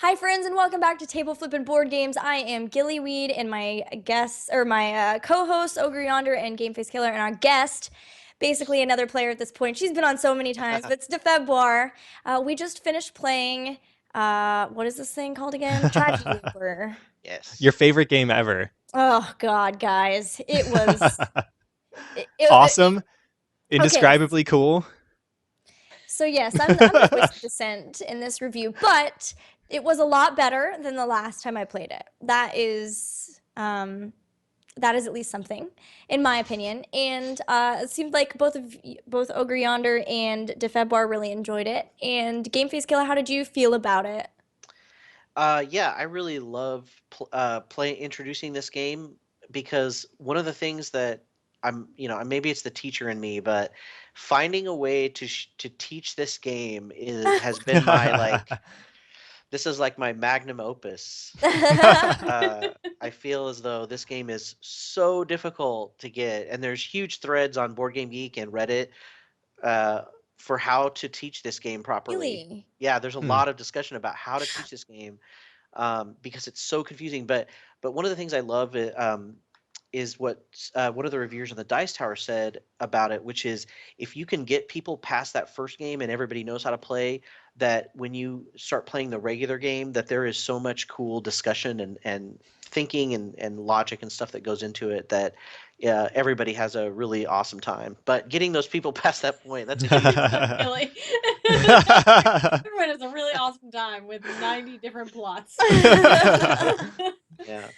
Hi, friends, and welcome back to Table Flippin' Board Games. I am Gillyweed, and my guests, or my co-host, Ogre Yonder and Gameface Killer, and our guest, basically another player at this point. She's been on so many times, but it's DeFebboir. We just finished playing, what is this thing called again? Tragedy Over. Your Yes. favorite game ever. Oh, God, guys. It was, Awesome, okay. indescribably cool. So yes, I'm the voice of dissent in this review, but it was a lot better than the last time I played it. That is at least something, in my opinion. And it seemed like both Ogre Yonder and DeFebboir really enjoyed it. And Game Face Killer, how did you feel about it? Yeah, I really love play introducing this game because one of the things that maybe it's the teacher in me, but finding a way to teach this game is has been my this is like my magnum opus. I feel as though this game is so difficult to get, and there's huge threads on Board Game Geek and Reddit uh, for how to teach this game properly. Really? Yeah, there's a Hmm. lot of discussion about how to teach this game because it's so confusing. But one of the things I love is what one of the reviewers on the Dice Tower said about it, which is if you can get people past that first game and everybody knows how to play, that when you start playing the regular game, that there is so much cool discussion and thinking and logic and stuff that goes into it that everybody has a really awesome time. But getting those people past that point, that's a huge It's so challenge. silly. Everyone has a really awesome time with 90 different plots. Yeah.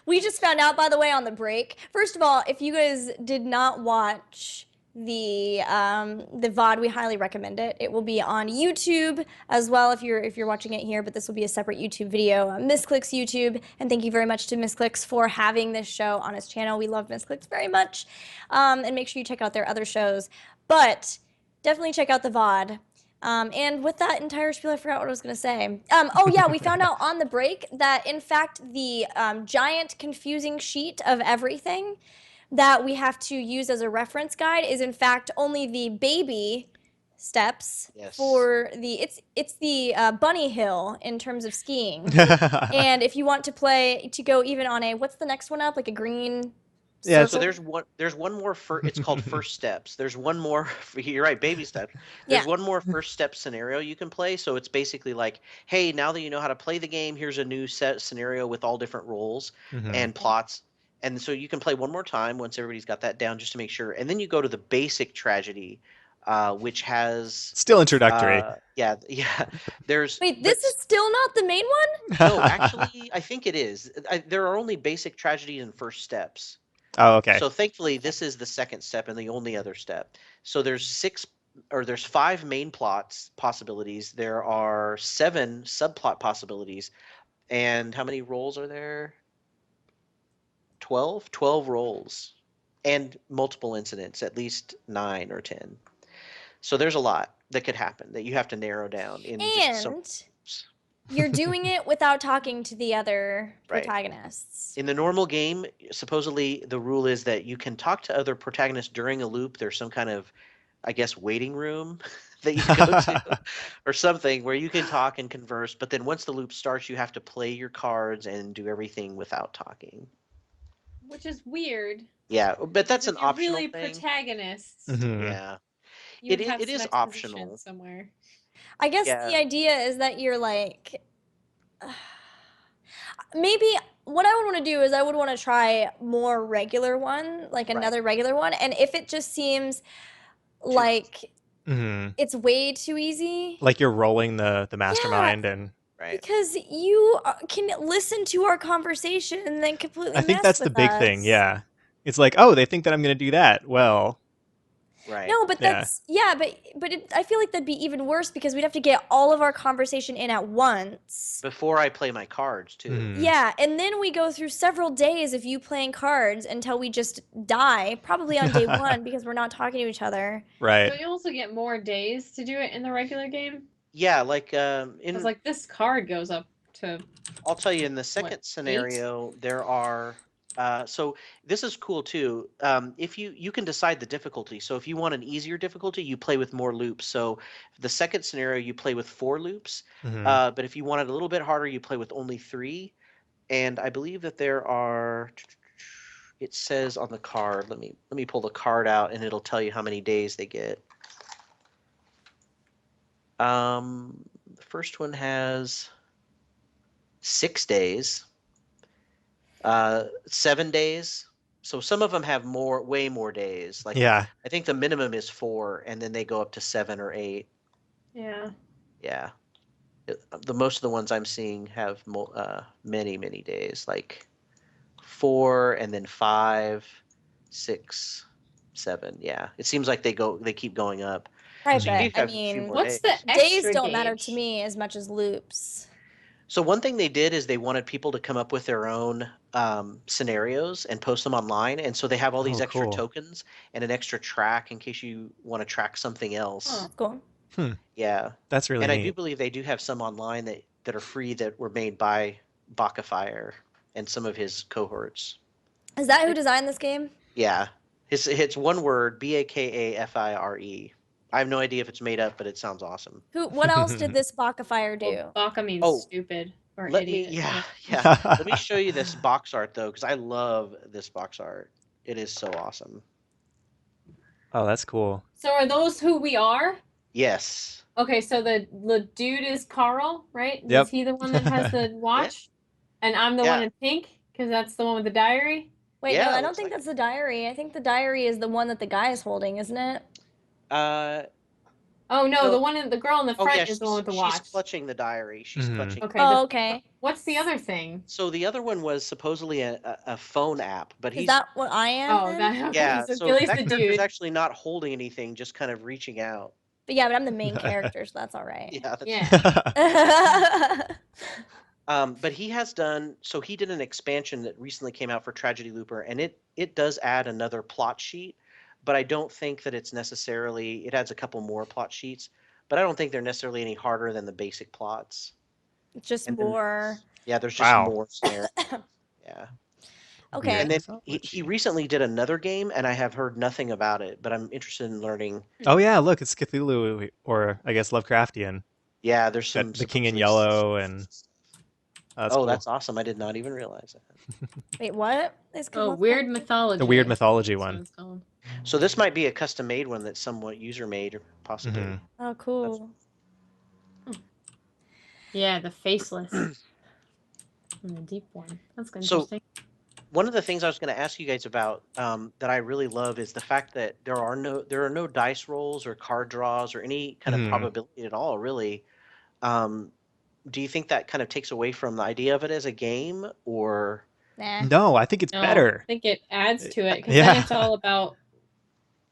We just found out, by the way, on the break. First of all, if you guys did not watch the VOD, we highly recommend it. It will be on YouTube as well if you're watching it here, but this will be a separate YouTube video on Misscliks YouTube. And thank you very much to Misscliks for having this show on his channel. We love Misscliks very much. And make sure you check out their other shows. But definitely check out the VOD. And with that entire spiel, I forgot what I was going to say. Oh, yeah, we found out on the break that, in fact, the giant confusing sheet of everything that we have to use as a reference guide is, in fact, only the baby steps Yes. for it's the bunny hill in terms of skiing. And if you want to go even on a, what's the next one up? Like a green Yeah, So it's circle? there's one more it's called first steps. There's one more you're right, baby steps. Yeah. There's one more first step scenario you can play. So it's basically like, hey, now that you know how to play the game, here's a new set scenario with all different roles Mhm. and plots. And so you can play one more time once everybody's got that down just to make sure. And then you go to the basic tragedy, which has Still introductory. yeah. There's Wait, but this is still not the main one? no, actually I think it is. There are only basic tragedies and first steps. Oh, okay. So thankfully, Okay. this is the second step and the only other step. So there's five main plots possibilities. There are seven subplot possibilities. And how many roles are there? 12? 12 roles. And multiple incidents, at least 9 or 10. So there's a lot that could happen that you have to narrow down in just so. And you're doing it without talking to the other Right. protagonists. In the normal game, supposedly the rule is that you can talk to other protagonists during a loop. There's some kind of, I guess, waiting room that you go to or something where you can talk and converse. But then once the loop starts, you have to play your cards and do everything without talking. Which is weird Yeah, but because that's an if you're optional really thing. protagonists, Mhm. Yeah, you would have it some is exposition optional. somewhere. I guess the Yeah, idea is that you're like, maybe what I would want to do is I would want to try more regular one, like right. another regular one. And if it just seems Too easy. like Mhm. it's way too easy, Like you're rolling the yeah, mastermind, and Right. because you can listen to our conversation and then completely I think mess that's the with big thing. us. Yeah. It's like, "Oh, they think that I'm going to do that." Well, Right. No, but yeah. that's yeah, I feel like that'd be even worse because we'd have to get all of our conversation in at once. Before I play my cards too. Mhm. Yeah, and then we go through several days of you playing cards until we just die, probably on day one because we're not talking to each other. Right. Don't you also get more days to do it in the regular game? Yeah, like Because in like this card goes up to I'll tell you in the what, second 8? scenario there are So this is cool too. If you can decide the difficulty. So if you want an easier difficulty, you play with more loops. So the second scenario, you play with 4 loops. Hmm. But if you want it a little bit harder, you play with only 3. And I believe that there are. It says on the card. Let me pull the card out, and it'll tell you how many days they get. The first one has 6 days. 7 days. So some of them have way more days. Like Yeah. I think the minimum is 4, and then they go up to 7 or 8. Yeah. Yeah, the most of the ones I'm seeing have many days, like 4 and then 5, 6, 7. Yeah, it seems like they keep going up. Right, So you but do I have a few mean, more What's days. the days extra don't matter to gauge? me as much as loops. So one thing they did is they wanted people to come up with their own scenarios and post them online, and so they have all these Oh, extra cool. tokens and an extra track in case you want to track something else. Huh. That's cool. Hmm. Yeah, That's really and I neat. do believe they do have some online that are free that were made by Bakafire and some of his cohorts. Is that who designed this game? Yeah, it's one word, Bakafire. I have no idea if it's made up, but it sounds awesome. What else did this Bakafire do? Well, Baka means Oh, stupid or Let me, idiot. yeah. Let me show you this box art though, because I love this box art. It is so awesome. Oh, that's cool. So are those who we are? Yes. Okay, so the dude is Carl, right? Yep. Is he the one that has the watch? And I'm the one Yeah. in pink because that's the one with the diary. Wait, Yeah, no, it I don't looks think like that's the diary. I think the diary is the one that the guy is holding, isn't it? Uh, Oh no, No. the girl in the oh front yeah, is the one with the she's watch. clutching the diary. She's Mhm. clutching. Okay. Oh, okay. What's the other thing? So the other one was supposedly a phone app, but Is he's that what I am Oh, then? that okay. yeah. So So Gilly's that the character's dude. actually not holding anything, just kind of reaching out. But yeah, but I'm the main character, so that's all right. Yeah. That's, Yeah. But he has done so. He did an expansion that recently came out for Tragedy Looper, and it does add another plot sheet, but I don't think that it's necessarily. It adds a couple more plot sheets, but I don't think they're necessarily any harder than the basic plots. It's just And then, more. yeah, there's just Wow. more scenarios. Yeah, Okay. Weird and then he mythology. recently did another game, and I have heard nothing about it, but I'm interested in learning. Oh yeah, look, it's Cthulhu, or I guess Lovecraftian. Yeah, there's Got some the King in supposedly. Yellow, and that's Oh, cool. that's awesome! I did not even realize that. Wait, what? Oh, weird mythology. The weird mythology That's what one. it's called. So this might be a custom made one that's somewhat user made, or possibly. Mhm. Oh, cool. Yeah, the faceless. And the deep one. That's So- interesting. One of the things I was going to ask you guys about that I really love is the fact that there are no dice rolls or card draws or any kind of Mhm. probability at all, really. Do you think that kind of takes away from the idea of it as a game, or Nah. No, I think it's No, better. I think it adds to it because Yeah. then it's all about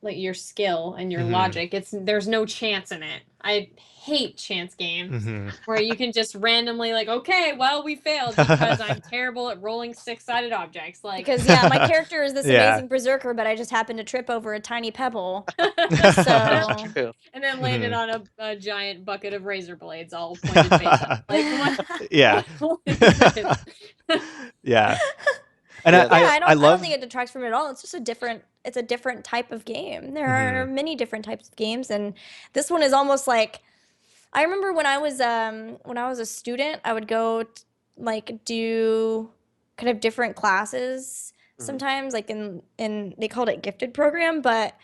like your skill and your Mhm. logic. There's no chance in it. I hate chance games Hmm. where you can just randomly like, okay, well we failed because I'm terrible at rolling 6-sided objects. Like Because yeah, my character is this Yeah. amazing berserker, but I just happened to trip over a tiny pebble. that's So true? and then landed Mhm. on a giant bucket of razor blades all pointed face up. Like what? Yeah. What is this? Yeah. And Yeah, I I don't love. think it detracts from it at all. It's just it's a different type of game. There Mm-hmm. are many different types of games, and this one is almost like I remember when I was a student, I would go like do kind of different classes Mhm. sometimes, like in they called it gifted program, but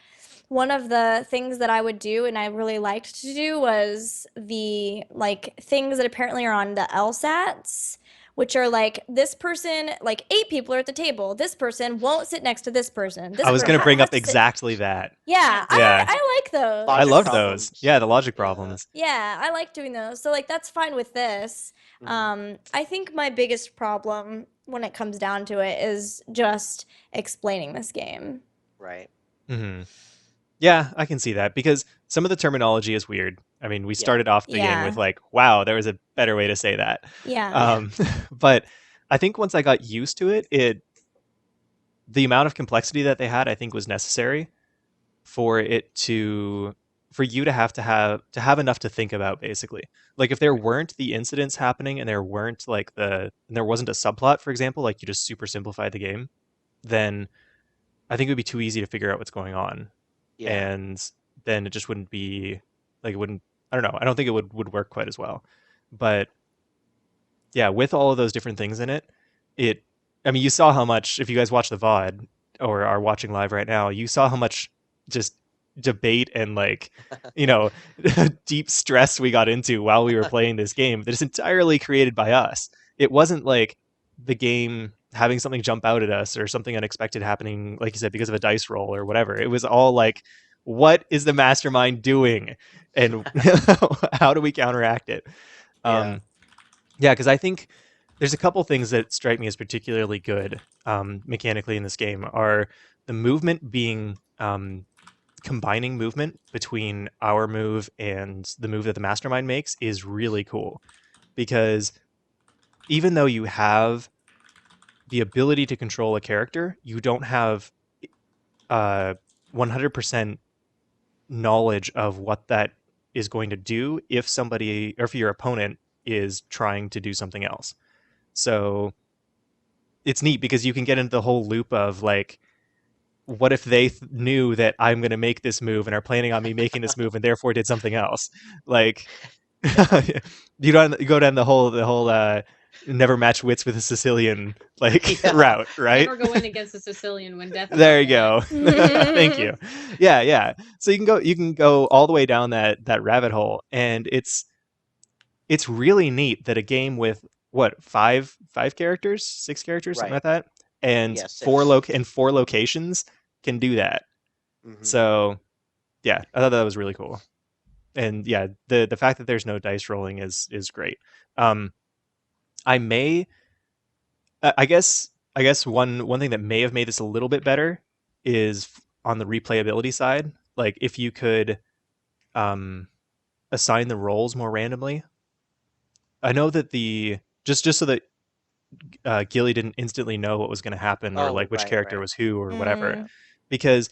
one of the things that I would do and I really liked to do was the like things that apparently are on the LSATs, which are like this person, like 8 people are at the table. This person won't sit next to this person. This I was per- going to ha- bring has up to sit- exactly that. Yeah, Yeah. I like those. I Logic love problems. those. Yeah, the logic Yeah. problems. Yeah, I like doing those. So like that's fine with this. Mhm. I think my biggest problem when it comes down to it is just explaining this game. Right. Hmm. Yeah, I can see that because some of the terminology is weird. I mean, we started off the game with Yeah. like, wow, there was a better way to say that. Yeah. But I think once I got used to it, the amount of complexity that they had, I think, was necessary for you to have enough to think about, basically. Like if there weren't the incidents happening and there wasn't a subplot, for example, like you just super simplified the game, then I think it would be too easy to figure out what's going on. Yeah. And then it just wouldn't be like, it wouldn't, I don't know. I don't think it would work quite as well. But yeah, with all of those different things in it, I mean, you saw how much, if you guys watch the VOD or are watching live right now, you saw how much just debate and like, you know, deep stress we got into while we were playing this game that is entirely created by us. It wasn't like the game having something jump out at us or something unexpected happening, like you said, because of a dice roll or whatever. It was all like, what is the mastermind doing? And how do we counteract it? Yeah. Yeah, because I think there's a couple things that strike me as particularly good mechanically in this game are the movement being combining movement between our move and the move that the mastermind makes is really cool. Because even though you have the ability to control a character, you don't have 100% knowledge of what that is going to do if somebody or if your opponent is trying to do something else. So it's neat because you can get into the whole loop of like, what if they knew that I'm going to make this move and are planning on me making this move and therefore did something else? Like, you go down the whole never match wits with a Sicilian like Yeah. route, right? Never go in against a Sicilian when death. There you go. Thank you. Yeah. So you can go all the way down that rabbit hole, and it's really neat that a game with what five characters, 6 characters, something Right. like that, and Yeah, four 6. locations can do that. Mhm. So yeah, I thought that was really cool. And yeah, the fact that there's no dice rolling is great. I may, I guess one thing that may have made this a little bit better is on the replayability side. Like if you could assign the roles more randomly. I know that just so that Gilly didn't instantly know what was going to happen or Oh, like which character right. was who or whatever, Mm. because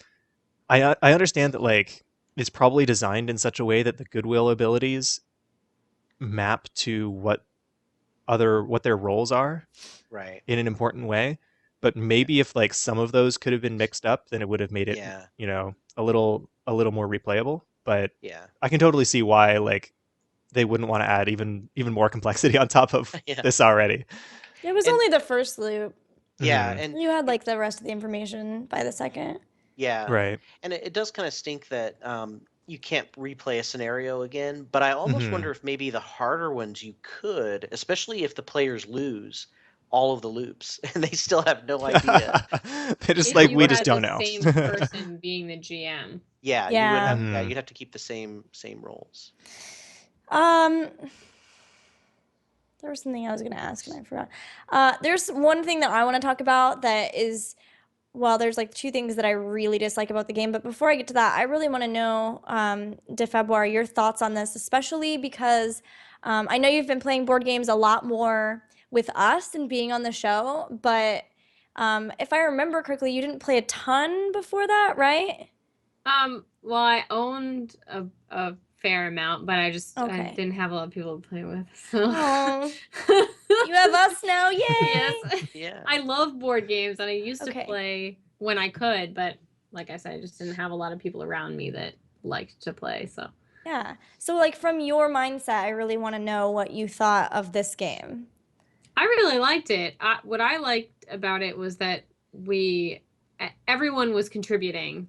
I understand that like it's probably designed in such a way that the goodwill abilities map to what their roles are Right. in an important way. But maybe if like some of those could have been mixed up, then it would have made it, Yeah. you know, a little more replayable. But Yeah. I can totally see why like they wouldn't want to add even more complexity on top of Yeah. this already. It was And- only the first loop. Yeah, Mhm. and You had like the rest of the information by the second. yeah, Right. and it does kind of stink that you can't replay a scenario again. But I almost Mhm. wonder if maybe the harder ones you could, especially if the players lose all of the loops and they still have no idea. They're just If like, you we just had don't the know. same person being the GM. Yeah, you would have. Yeah, Mhm. you'd have to keep the same roles. There was something I was going to ask and I forgot. There's one thing that I want to talk about that is, well, there's like two things that I really dislike about the game. But before I get to that, I really want to know, DeFebruary, your thoughts on this, especially because I know you've been playing board games a lot more with us and being on the show. But if I remember correctly, you didn't play a ton before that, right? Well, I owned a fair amount, but I Okay. didn't have a lot of people to play with. So Oh, you have us now, yay! Yes. Yeah. I love board games, and I used Okay. to play when I could, but like I said, I just didn't have a lot of people around me that liked to play. So Yeah. So, like, from your mindset, I really want to know what you thought of this game. I really liked it. What I liked about it was that everyone was contributing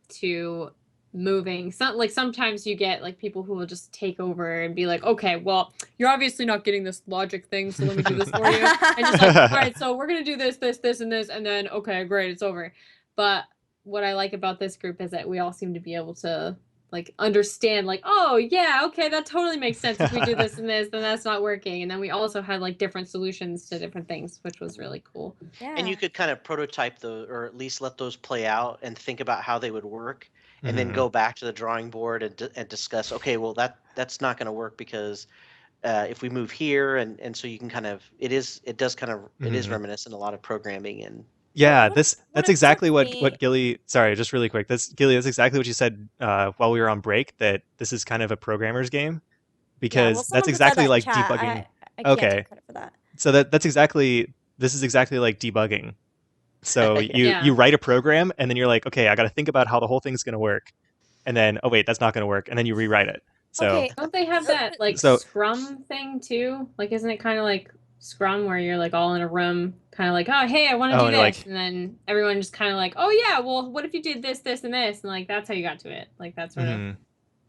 to moving. Sometimes you get like people who will just take over and be like, okay, well, you're obviously not getting this logic thing, so let me do this for you. And just like, all right, so we're gonna do this, and this, and then okay, great, it's over. But what I like about this group is that we all seem to be able to like understand, like, oh yeah, okay, that totally makes sense. If we do this and this, then that's not working. And then we also had like different solutions to different things, which was really cool. Yeah. And you could kind of prototype or at least let those play out and think about how they would work, and then Mhm. go back to the drawing board and discuss. Okay, well that's not going to work because if we move here, and so you can kind of it is Mhm. reminiscent a lot of programming and Yeah, What that's what exactly upsets what me- Gilly. Sorry, just really quick. That's exactly what you said while we were on break. That this is kind of a programmer's game Yeah, well, because that's someone put that exactly in like chat. debugging. I can't Okay, take credit for that. so this is exactly like debugging So you Yeah. you write a program, and then you're like, okay, I got to think about how the whole thing's going to work, and then oh wait, that's not going to work, and then you rewrite it. So Okay. Don't they have that like So- Scrum thing too? Like, isn't it kind of like Scrum where you're like all in a room, kind of like, oh hey, I want to Oh, do and this, like- and then everyone just kind of like, oh yeah, well, what if you did this, this, and this, and like that's how you got to it, like that sort of. mhm.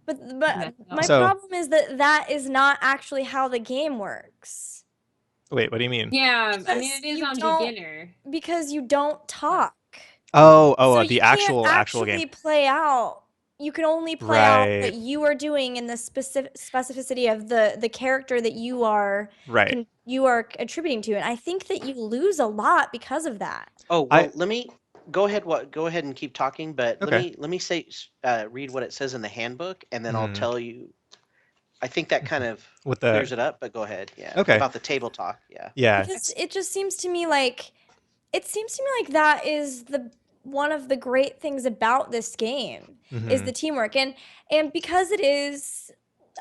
But Yeah. my So- problem is that is not actually how the game works. Wait, what do you mean? Yeah, I mean Because it is you on don't- beginner. Because you don't talk. Oh, So the you actual can't actual actually game. play out. You can only play out Right. what you are doing in the specificity of the character that you are Right. you are attributing to, and I think that you lose a lot because of that. Oh well, let me go ahead. Go ahead and keep talking, but Okay. let me say read what it says in the handbook, and then I'll Mhm. tell you. I think that kind of With the clears it up. But go ahead. Yeah. Okay. About the table talk. Yeah. yeah. Because it just seems to me like that is one of the great things about this game is Mhm. the teamwork, and because it is.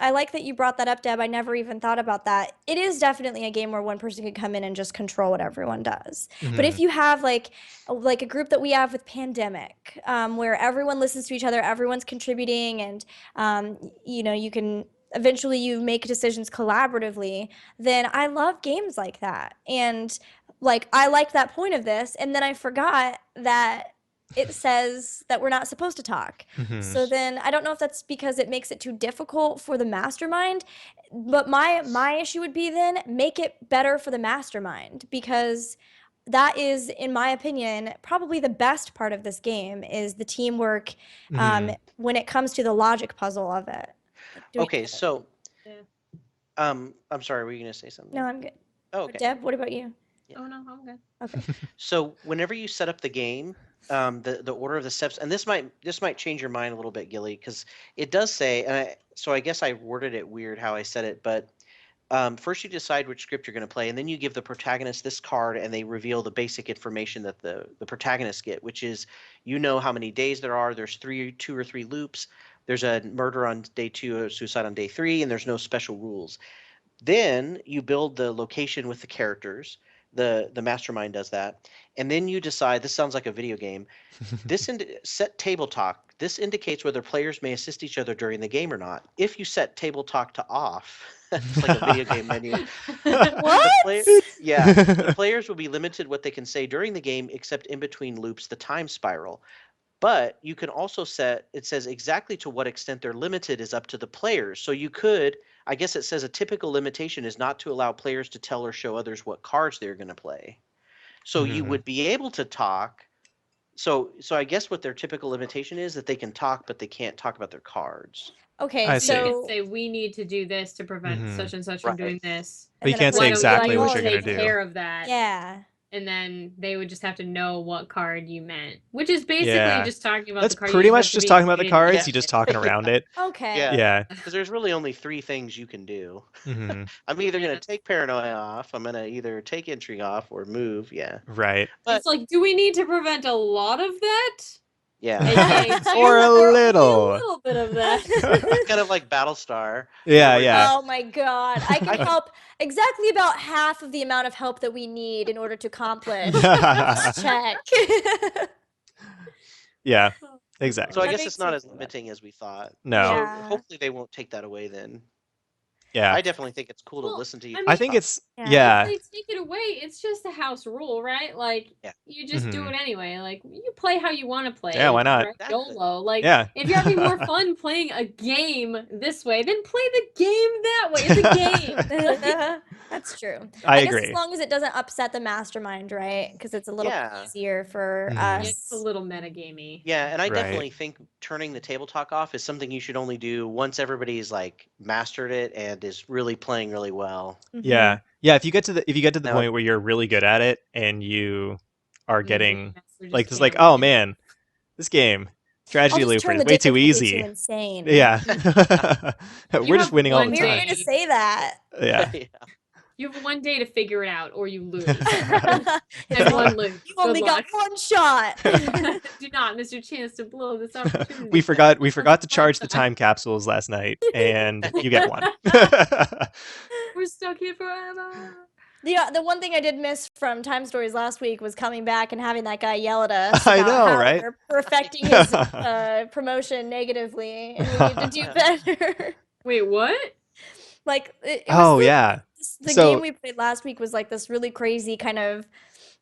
I like that you brought that up, Deb. I never even thought about that. It is definitely a game where one person could come in and just control what everyone does. But if Mhm. you have like a group that we have with Pandemic, where everyone listens to each other, everyone's contributing, and you can eventually you make decisions collaboratively, then I love games like that. And like I like that point of this, and then I forgot that it says that we're not supposed to talk. Mhm. So then I don't know if that's because it makes it too difficult for the mastermind, but my issue would be then make it better for the mastermind, because that is, in my opinion, probably the best part of this game is the teamwork Mhm. when it comes to the logic puzzle of it. Like, do we Okay. get it? So, Yeah. I'm sorry. Were you gonna say something? No, I'm good. Oh, okay. Deb, what about you? Oh no, I'm good. Okay. So whenever you set up the game, the order of the steps, and this might change your mind a little bit, Gilly, because it does say, so I guess I worded it weird how I said it, but first you decide which script you're going to play, and then you give the protagonist this card, and they reveal the basic information that the protagonists get, which is how many days there are. There's 2 or 3 loops. There's a murder on day 2, a suicide on day 3, and there's no special rules. Then you build the location with the characters. The mastermind does that, and then you decide. This sounds like a video game. Set table talk. This indicates whether players may assist each other during the game or not. If you set table talk to off, it's like a video game menu. What? The players will be limited what they can say during the game, except in between loops, the time spiral. But you can also set, it says exactly to what extent they're limited is up to the players. So you could, I guess it says a typical limitation is not to allow players to tell or show others what cards they're going to play. So you Mhm. would be able to talk. So I guess what their typical limitation is that they can talk, but they can't talk about their cards. Okay, I So you see. can say we need to do this to prevent Mhm. such and such from Right. doing this. But you and then can't a say Why player don't will be exactly like, what "Oh, you're gonna take do. care of that. Yeah. And then they would just have to know what card you meant, which is basically Yeah. just talking about That's the card. pretty you much have to just be talking about the creative. cards. Yeah. You just talking around it. Okay. Yeah. Yeah. Because there's really only 3 things you can do. Mhm. I'm either going Yeah. to take paranoia off, I'm going to either take intrigue off, or move. Yeah. Right. But- It's like, do we need to prevent a lot of that? Yeah. AKA two, Or a only little. a little bit of that. Kind of like Battlestar. Yeah, where yeah. Oh my god. I can help exactly about half of the amount of help that we need in order to accomplish this check. Yeah. Exactly. So I That guess makes it's not sense. as limiting as we thought. No. So Yeah. hopefully they won't take that away then. Yeah. I definitely think it's cool to Well, listen to you. I I mean- think it's Yeah. yeah. If they take it away, it's just a house rule, right? Like, Yeah. you just do Mhm. it anyway. Like, you play how you want to play. Yeah, why not? Right? Exactly. YOLO. Like, Yeah. if you're having more fun playing a game this way, then play the game that way. It's a game. That's true. I guess agree. as long as it doesn't upset the mastermind, right? Because it's a little Yeah. bit easier for Mhm. Yeah, us. it's a little metagamey. Yeah, and I Right. definitely think turning the table talk off is something you should only do once everybody's like mastered it and is really playing really well. Yeah. Yeah, if you get to the Now- point where you're really good at it and you are And the getting Game Master just like just can't like, oh win. man, this game, I'll Tragedy just Looper turn is the way too difficulty easy. to insane. Yeah. You We're just have winning all the one We're time. going to say that. Yeah. Yeah. You have one day to figure it out, or you lose. you and one lose. only Good got luck. one shot. Do not miss your chance to blow this opportunity. We forgot to charge the time capsules last night, and you get one. We're stuck here forever. The one thing I did miss from Time Stories last week was coming back and having that guy yell at us I about know, how right? we're perfecting his promotion negatively, and we need to do better. Wait, what? Like it was Oh yeah. the game So we played last week was like this really crazy kind of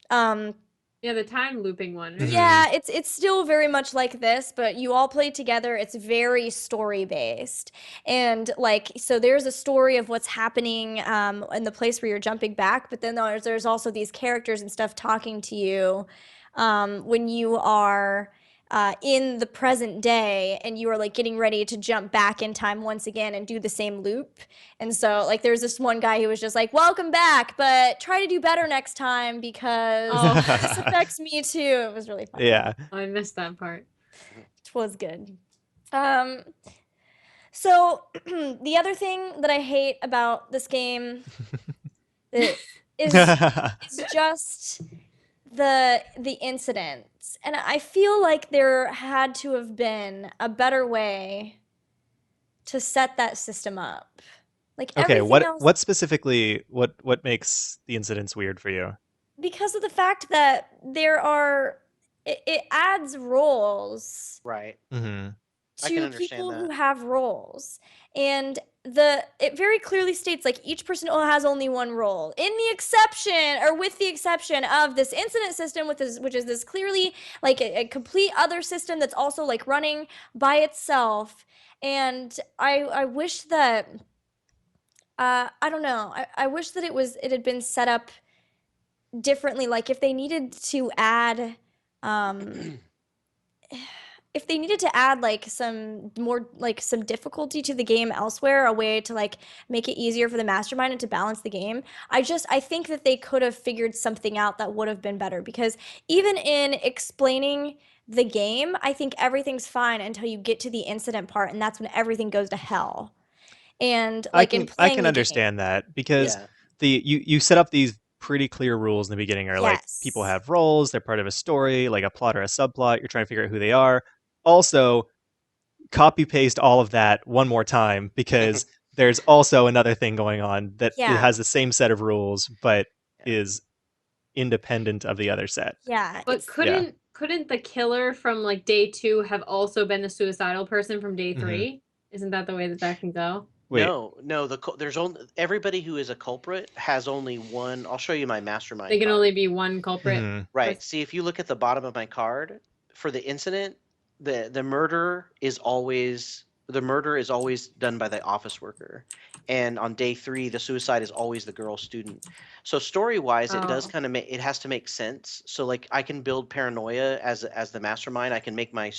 um Yeah, the time looping one, right? Mhm. yeah, it's still very much like this, but you all play together. It's very story based. And like so there's a story of what's happening in the place where you're jumping back, but then there's also these characters and stuff talking to you when you are in the present day and you are like getting ready to jump back in time once again and do the same loop. And so like there's this one guy who was just like, "Welcome back, but try to do better next time because Oh. this affects me too." It was really fun. yeah. Oh, I missed that part. It was good. So the other thing that I hate about this game is just the incidents. And I feel like there had to have been a better way to set that system up. Like Okay, everything else, what specifically what makes the incidents weird for you? because of the fact that it adds roles Right. Mhm. I can to understand people who that. have roles. And it very clearly states like each person has only one role in the exception or with the exception of this incident system which is this clearly like a complete other system that's also like running by itself. And I wish that I don't know, I wish that it had been set up differently. Like if they needed to add if they needed to add like some more like some difficulty to the game elsewhere, a way to like make it easier for the mastermind and to balance the game, I think that they could have figured something out that would have been better. Because even in explaining the game, I think everything's fine until you get to the incident part, and that's when everything goes to hell. And like in I playing can the game, understand that because Yeah. you set up these pretty clear rules in the beginning are like people yes, have roles, they're part of a story, like a plot or a subplot, you're trying to figure out who they are. Also, copy paste all of that one more time because there's also another thing going on that it yeah, has the same set of rules but Yeah. is independent of the other set. yeah, But it's couldn't the killer from like day 2 have also been the suicidal person from day Mhm. 3? Isn't that the way that can go? Wait. No. There's only everybody who is a culprit has only one. I'll show you my mastermind They can card. only be one culprit. Mhm. Right. See, if you look at the bottom of my card for the incident, the murder is always done by the office worker, and on day 3, the suicide is always the girl student. So story wise, it does Oh. kind of it has to make sense. So like I can build paranoia as the mastermind. I can make my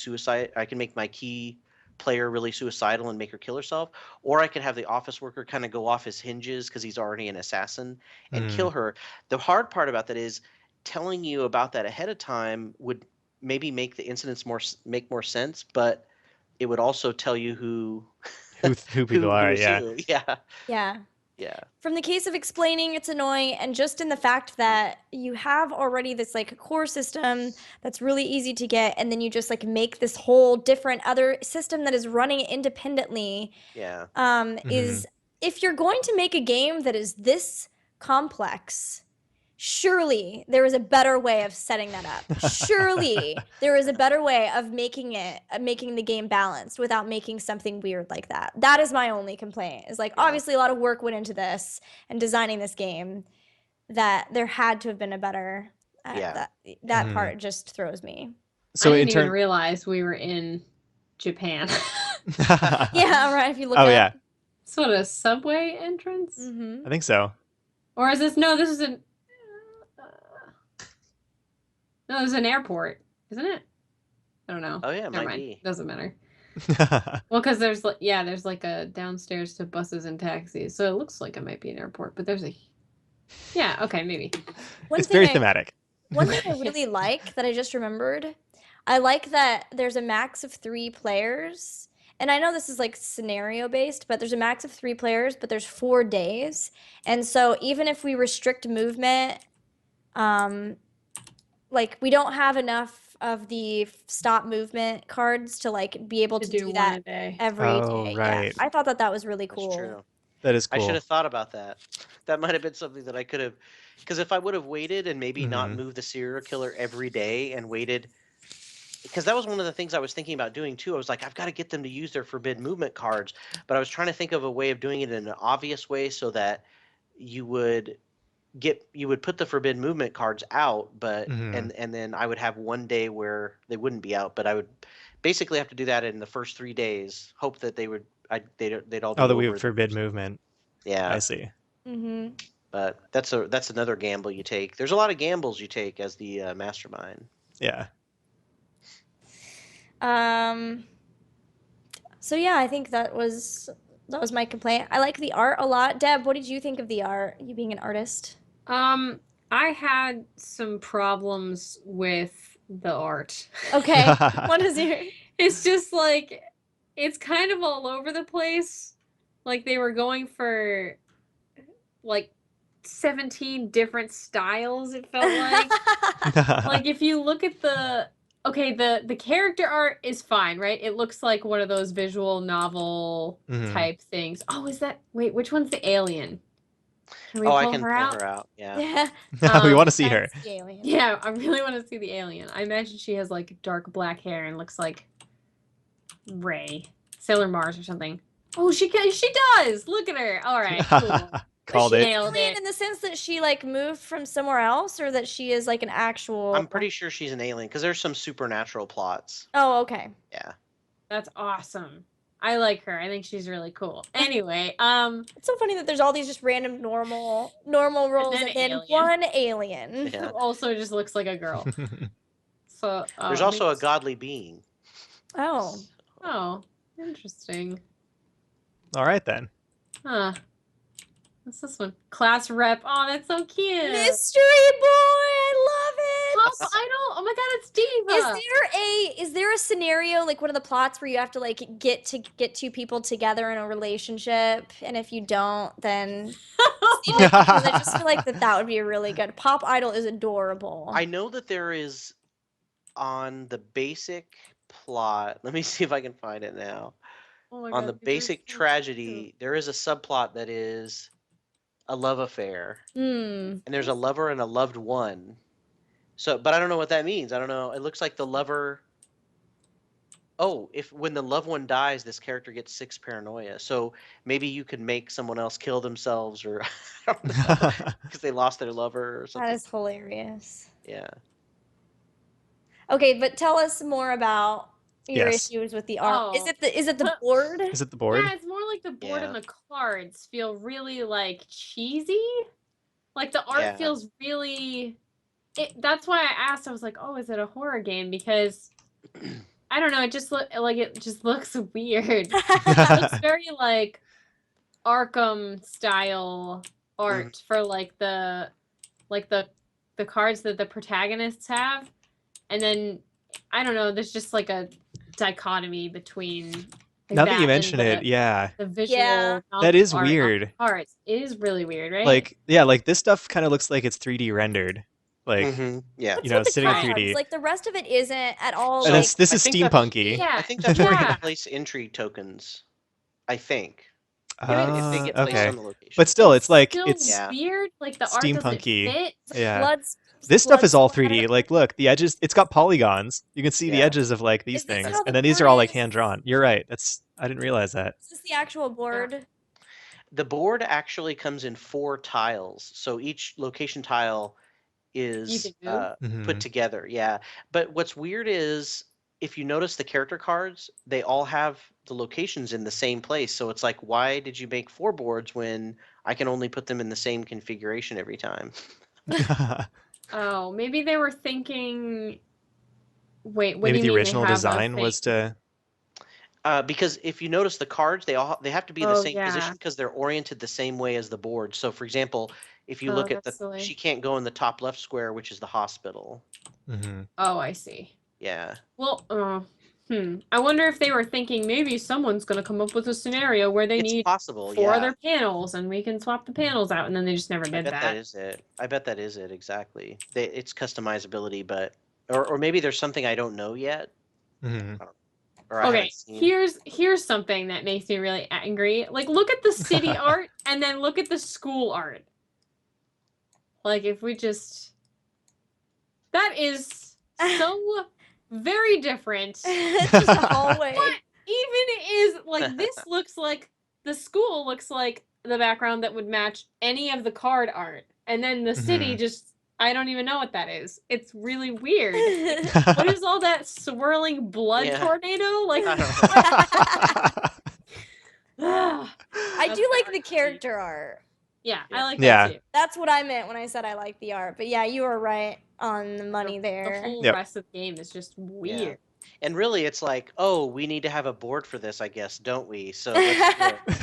key player really suicidal and make her kill herself, or I could have the office worker kind of go off his hinges because he's already an assassin and Mhm. kill her. The hard part about that is telling you about that ahead of time would maybe make the incidents make more sense, but it would also tell you who Who people who are, is yeah. who. Yeah, yeah. yeah, From the case of explaining, it's annoying, and just in the fact that you have already this like core system that's really easy to get, and then you just like make this whole different other system that is running independently. yeah. Is Mhm. if you're going to make a game that is this complex, surely there is a better way of setting that up. Surely there is a better way of making the game balanced without making something weird like that. That is my only complaint. Is like Yeah. obviously a lot of work went into this and designing this game, that there had to have been a better Yeah. that Mhm. part just throws me. So I in didn't even turn realize we were in Japan. Yeah, right, if you look Oh up. yeah, It's what, a subway entrance? Mhm. I think so. Or is this no, this is an no, this is an airport, isn't it? I don't know. Oh yeah, it Never might mind. be. Doesn't matter. Well, because there's like a downstairs to buses and taxis, so it looks like it might be an airport. But there's a yeah, okay, maybe. It's very thematic. One thing I Yes. really like that I just remembered, I like that there's a max of 3 players. And I know this is like scenario based, but there's a max of 3 players, but there's 4 days. And so even if we restrict movement, um, like we don't have enough of the stop movement cards to like be able To to do do one that a day. every Oh day. Yeah, right. I thought that was really That's cool. true. That is I should cool. have thought about that. That might have been something that I could have, because if I would have waited and maybe not Mhm. moved the serial killer every day and waited, because that was one of the things I was thinking about doing too. I was like, I've got to get them to use their forbidden movement cards, but I was trying to think of a way of doing it in an obvious way so that you would put the forbidden movement cards out, but Mhm. and then I would have one day where they wouldn't be out, but I would basically have to do that in the first 3 days, hope that they'd all Oh, be that we over would forbid movement. yeah. I see. Mm-hmm. But that's another gamble you take. There's a lot of gambles you take as the mastermind. Yeah. So yeah, I think that was my complaint. I like the art a lot. Deb, what did you think of the art? You being an artist. I had some problems with the art. Okay. What is your It's just like it's kind of all over the place. Like they were going for like 17 different styles, it felt like. Like if you look at the character art is fine, right? It looks like one of those visual novel Mhm. type things. Oh, is that wait, which one's the alien? Can we Oh, I pull can her pull out? her out. Yeah. Yeah. We want to see her. That's the alien. Yeah, I really want to see the alien. I imagine she has like dark black hair and looks like Ray, Sailor Mars or something. Oh, she does. Look at her. All right, cool. Was Called she it. an Nailed alien it. in the sense that she like moved from somewhere else, or that she is like an actual? I'm pretty sure she's an alien because there's some supernatural plots. Oh, okay. Yeah. That's awesome. I like her. I think she's really cool. Anyway, It's so funny that there's all these just random normal roles then and then alien. one alien. Yeah. who also just looks like a girl. So There's also a godly being. Oh. Oh, interesting. All right then. Huh. What's this one? Class rep. Oh, that's so cute. Mystery boy, I love Pop it. Idol. Oh my god, it's Diva. Is there a scenario like one of the plots where you have to like get two people together in a relationship, and if you don't, then because I just feel like that would be a really good. Pop Idol is adorable. I know that there is on the basic plot. Let me see if I can find it now. Oh my On god, the these are basic so tragedy, there is a subplot that is a love affair, Hmm. and there's a lover and a loved one. So, but I don't know what that means. I don't know. It looks like the lover. Oh, if when the loved one dies, this character gets 6 paranoia. So maybe you could make someone else kill themselves, or I don't know, because they lost their lover or That something. is hilarious. Yeah. Okay, but tell us more about your Yes. issues with the art. Oh. Is it the board? Is it the board? Yeah, it's more like the board and Yeah. the cards feel really like cheesy. Like the art Yeah. feels really. That's why I asked. I was like, "Oh, is it a horror game?" Because I don't know. It just looks weird. It looks very like Arkham style art for like the cards that the protagonists have, and then I don't know. There's just like a dichotomy between. Like Now that you and mention it, the- yeah. The visual Yeah. That is art on the weird. cards. It is really weird, right? Like, yeah, like this stuff kind of looks like it's 3D rendered. Like, Yeah. What's you know, with the sitting in cards? 3D. Like the rest of it isn't at all. And Like this I is think that's- steampunky. yeah, I think that's where you yeah. can place intrigue tokens. I think. If they get placed Okay. on the location. But still, it's like still it's Yeah. weird. Like the art doesn't steampunky. fit. Yeah. Bloods. This stuff is all blood 3D. splatter. Like, look, the edges. It's got polygons. You can see the Yeah. edges of like these Is this things, how the and then these board are all like is? hand drawn. You're right. I didn't realize that. Is this the actual board? The board actually comes in 4 tiles, so each location tile is can move? Mhm. put together. Yeah, but what's weird is if you notice the character cards, they all have the locations in the same place. So it's like, why did you make 4 boards when I can only put them in the same configuration every time? Oh, maybe they were thinking. Wait, what Maybe do you the mean original they have design was to. Because if you notice the cards, they have to be in the Oh, same yeah. position because they're oriented the same way as the board. So, for example, if you Oh, look at that's silly. she can't go in the top left square, which is the hospital. Mhm. Oh, I see. Yeah. Well, I wonder if they were thinking maybe someone's gonna come up with a scenario where they It's need possible. 4 Yeah. other panels and we can swap the panels out, and then they just never I did bet that is it. I bet that is it exactly. It's customizability, but or maybe there's something I don't know yet, Mhm. or or I Okay, haven't seen. here's something that makes me really angry. Like, look at the city art and then look at the school art. Like, if we just, that is so very different. It's just a hallway. But even is like this looks like the school looks like the background that would match any of the card art, and then the city just I don't even know what that is. It's really weird. What is all that swirling blood Yeah. tornado? Like, I I That's do like hard the to see. character art. Yeah, Yeah. I like Yeah. that too. That's what I meant when I said I like the art. But yeah, you were right on the money The there. whole Yep. rest of the game is just weird. And really, it's like, oh, we need to have a board for this, I guess, don't we? So let's do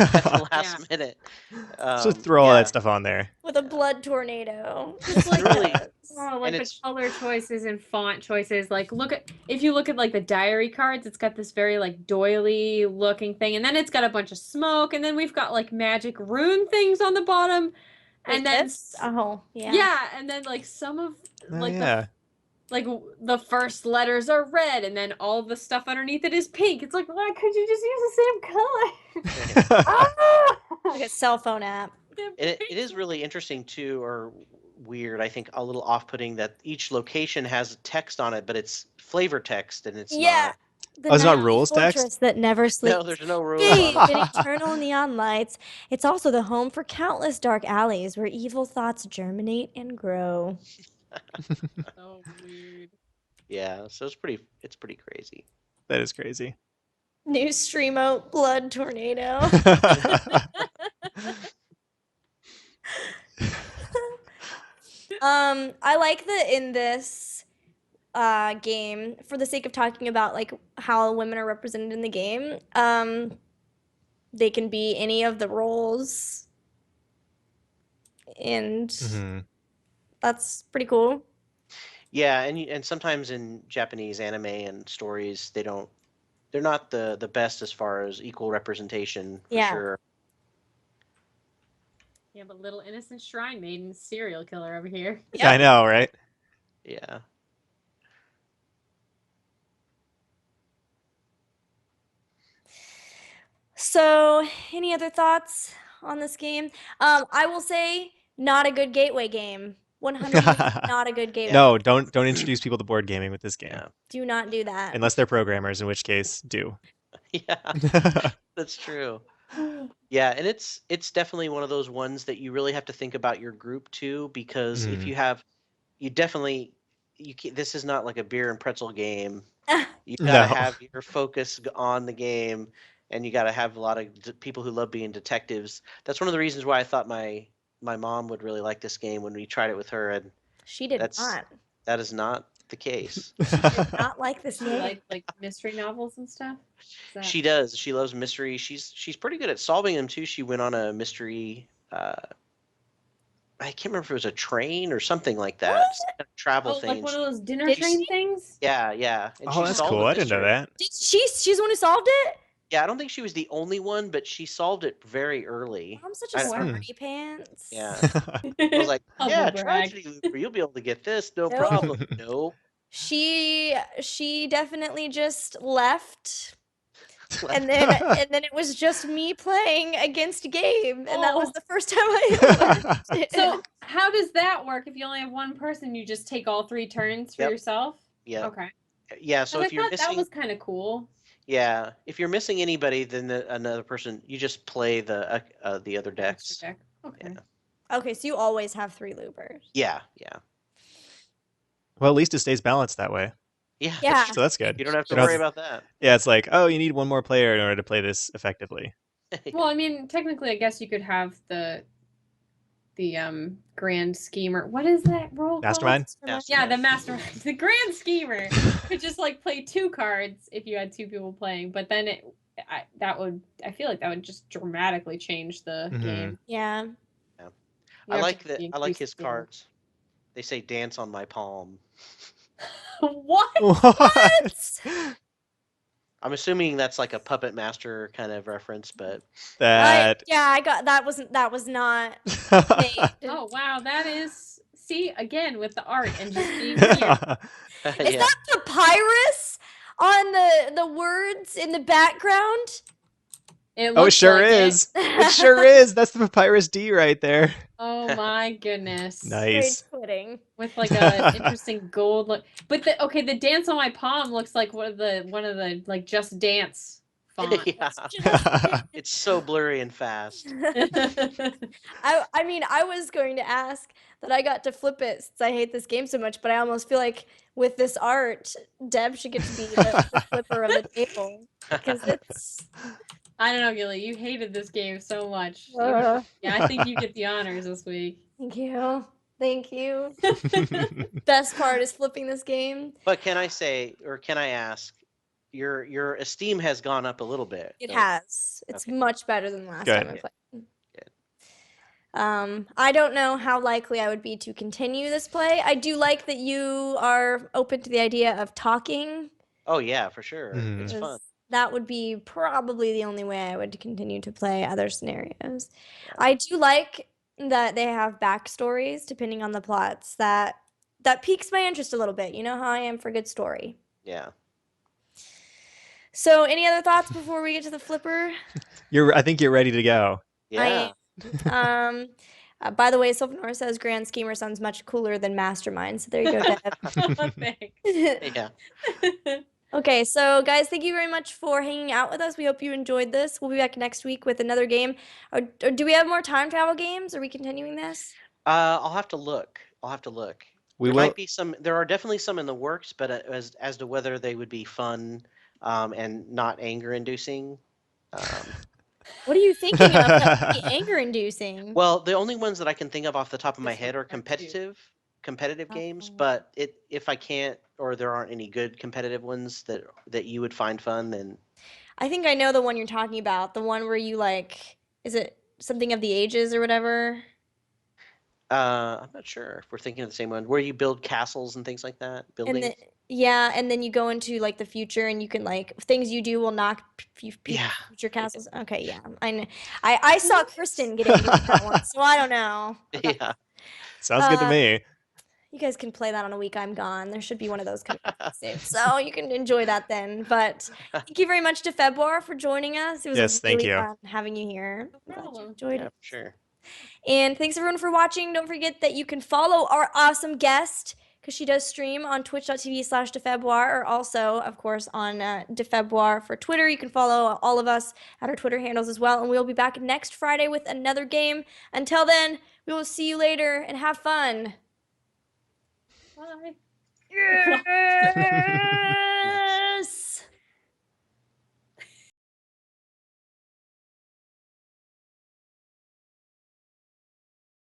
it at the last minute. So throw all yeah. that stuff on there. With a blood tornado. It's really, Oh, like And the it's- color choices and font choices. Like, if you look at like the diary cards, it's got this very like doily looking thing, and then it's got a bunch of smoke, and then we've got like magic rune things on the bottom, and then Oh, yeah. yeah, and then like some of like yeah. the first letters are red, and then all the stuff underneath it is pink. It's like, why could you just use the same color? Ah! Like a cell phone app. it is really interesting too, or weird, I think, a little off-putting that each location has text on it, but it's flavor text, and it's Yeah. The Oh, it's not night rules text? fortress that never not. sleeps. No, there's no rules Bathed on in it. eternal neon lights, it's also the home for countless dark alleys where evil thoughts germinate and grow. So weird. Yeah, so it's pretty crazy. That is crazy. New streamo blood tornado. I like that in this game, for the sake of talking about like how women are represented in the game, they can be any of the roles, and Mhm. that's pretty cool. Yeah, and sometimes in Japanese anime and stories, they're not the best as far as equal representation, for Yeah. sure. Yeah, but little innocent shrine maiden serial killer over here. I know, right? Yeah. So, any other thoughts on this game? I will say, not a good gateway game. 100% not a good gateway. No, don't introduce people to board gaming with this game. Yeah. Do not do that. Unless they're programmers, in which case, do. Yeah, that's true. Yeah, and it's definitely one of those ones that you really have to think about your group too, because if you definitely this is not like a beer and pretzel game. You gotta No. have your focus on the game, and you gotta have a lot of people who love being detectives. That's one of the reasons why I thought my mom would really like this game when we tried it with her, and She did that's not. that is not the case. Did not like this Do game. you like mystery novels and stuff? Is that- She does. She loves mystery. She's pretty good at solving them too. She went on a mystery. I can't remember if it was a train or something like that. What? Some kind of travel Oh, thing. like one of those dinner Did train she? things? Yeah, yeah. And she Oh, that's solved cool. the I didn't know mystery. that. She's the one who solved it? Yeah, I don't think she was the only one, but she solved it very early. I'm such a I- smarty pants. Yeah. I was like, Humble yeah, brag. tragedy looper. You'll be able to get this, no Nope. problem. Nope. She definitely just left, and then it was just me playing against Gabe, and that was Oh. the first time I learned it. So how does that work? If you only have one person, you just take all 3 turns for Yep. yourself? Yeah. Okay. Yeah. So 'Cause if I you're thought missing, that was kind of cool. yeah, if you're missing anybody, then another person, you just play the other Extra decks. deck. Okay. Yeah. Okay, so you always have 3 loopers. Yeah. Yeah. Well, at least it stays balanced that way. Yeah. Yeah. That's true. So that's good. You don't have to You don't worry have about that. Yeah, it's like, oh, you need one more player in order to play this effectively. Well, I mean, technically, I guess you could have the grand schemer. What is that role Mastermind? called? Yeah, the mastermind. The grand schemer could just like play 2 cards if you had 2 people playing, but then I feel like that would just dramatically change the Mhm. game. Yeah. You I have like to that. I like increase his the- cards. They say "dance on my palm." What? What? I'm assuming that's like a Puppet Master kind of reference, but That. I got that was not made. Oh wow, that is again with the art and just being weird. Is yeah. that papyrus? on the words in the background. It Oh, it looks sure like is. It sure is. That's the Papyrus D right there. Oh my goodness. Nice. Rage quitting. With like a interesting gold look. But the dance on my palm looks like one of the like Just Dance fonts. Yeah. It's so blurry and fast. I mean, I was going to ask that I got to flip it since I hate this game so much, but I almost feel like with this art, Deb should get to be the flipper of the table because it's. I don't know, Gilly. You hated this game so much. Uh, Yeah, I think you get the honors this week. Thank you. Thank you. Best part is flipping this game. But can I say, or can I ask, your esteem has gone up a little bit. It though. has. It's Okay. much better than the last Good. time I played. Good. I don't know how likely I would be to continue this play. I do like that you are open to the idea of talking. Oh yeah, for sure. Mhm. It's fun. That would be probably the only way I would continue to play other scenarios. Yeah. I do like that they have backstories depending on the plots. That piques my interest a little bit. You know how I am for a good story. Yeah. So, any other thoughts before we get to the flipper? I think you're ready to go. Yeah. By the way, Sylvanor says Grand Schemer sounds much cooler than Mastermind. So there you go, Deb. Thanks. Yeah. Okay, so guys, thank you very much for hanging out with us. We hope you enjoyed this. We'll be back next week with another game. Or do we have more time travel games? Are we continuing this? I'll have to look. We There will. might be some. There are definitely some in the works, but as to whether they would be fun, and not anger inducing. What are you thinking of that would be anger-inducing? Well, the only ones that I can think of off the top of my This head one are part two. competitive games. Oh. But if I can't, or there aren't any good competitive ones that you would find fun, then I think I know the one you're talking about. The one where you like, is it something of the ages or whatever? I'm not sure if we're thinking of the same one. Where you build castles and things like that, And buildings. then yeah, and then you go into like the future, and you can like things you do will knock Yeah. future castles. Okay, yeah, I know. I saw Kristen get angry with that one, so I don't know. Yeah. Sounds good to Uh, me. You guys can play that on a week I'm gone. There should be one of those coming up soon, so you can enjoy that then. But thank you very much to Februar for joining us. It was Yes, thank really you. fun having you here. No I'm glad you problem. enjoyed Yeah, it. for sure. And thanks everyone for watching. Don't forget that you can follow our awesome guest because she does stream on twitch.tv/defebwar or also, of course, on defebwar for Twitter. You can follow all of us at our Twitter handles as well. And we'll be back next Friday with another game. Until then, we will see you later and have fun. Bye. Yeah.